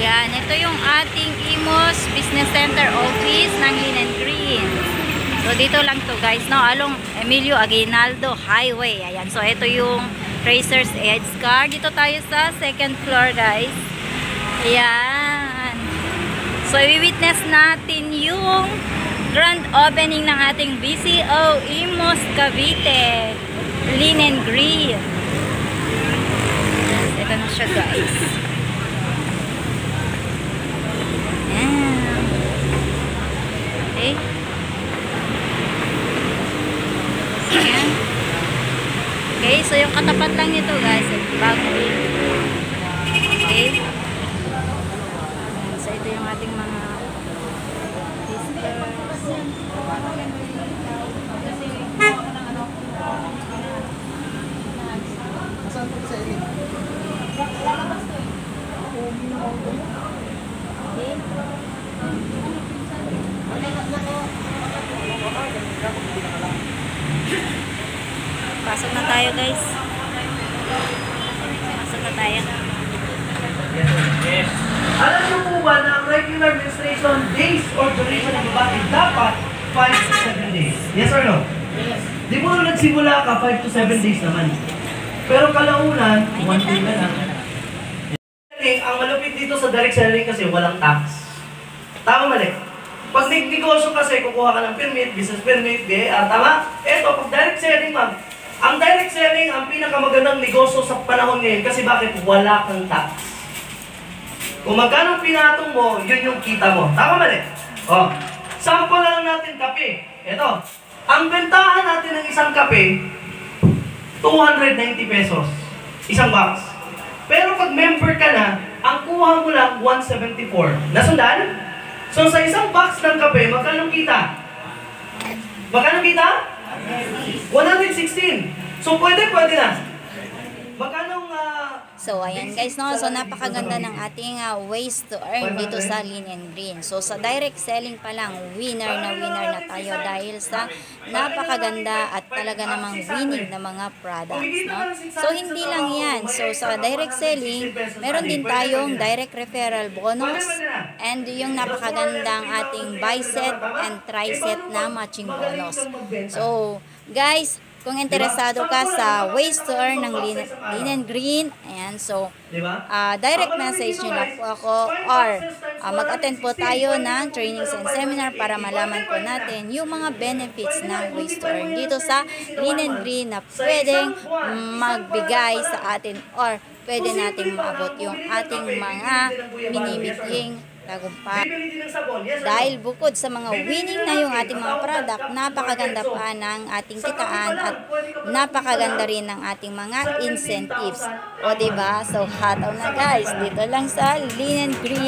Yan, ito yung ating Imos Business Center office ng Linen Green. So, dito lang to guys, no? Along Emilio Aguinaldo Highway. Ayan, so ito yung Tracer's Edge car. Dito tayo sa second floor guys. Ayan. So, i-witness natin yung grand opening ng ating BCO Imos Cavite Linen Green. Ito na siya guys. Okay. Ayan. Okay, so yung katapat lang nito guys, bago. Okay. Ayan, so ito yung ating mga visitors. Pasok na tayo guys. Pasok na tayo. Yes. Alam niyo po ba na ang regular menstruation days or duration ng babae dapat 5 to 7 days? Yes or no? Yes. Di mo nung nagsimula ka 5 to 7 days naman. Pero kalaunan, 1 day na lang. Ang malupit dito sa direct selling kasi walang tax. Tama mali? Pag negosyo kasi, kukuha ka ng permit, business permit, tama? Eto, pag direct selling ma'am, ang direct selling ang pinakamagandang negosyo sa panahon ngayon kasi bakit? Wala kang tax. Kung magkano pinatong mo, yun yung kita mo. Tama mali? O, sample lang natin kape. Eto, ang bentahan natin ng isang kape, 290 pesos. Isang box. Pero pag member ka na, ang kuha mo lang 174. Nasundan? So sa isang box ng kape, magkano kita? Magkano kita? 116. So pwede na. Magkano So, ayan guys, no? So, napakaganda ng ating ways to earn dito sa Linen Green. So, sa direct selling pa lang, winner na tayo dahil sa napakaganda at talaga namang winning na mga products, no? So, hindi lang yan. So, sa direct selling, meron din tayong direct referral bonus and yung napakagandang ating buy set and try set na matching bonus. So, guys, kung interesado ka sa ways to earn ng Linen Green, ayan, so, direct message nyo lang po ako or mag-attend po tayo ng trainings and seminar para malaman po natin yung mga benefits ng ways to earn dito sa Linen Green na pwedeng magbigay sa atin or pwede nating maabot yung ating mga minimiting tagumpay. Dahil bukod sa mga winning na yung ating mga product, napakaganda pa ng ating kitaan at napakaganda rin ng ating mga incentives. O diba? So, hataw na guys, dito lang sa Linen Green.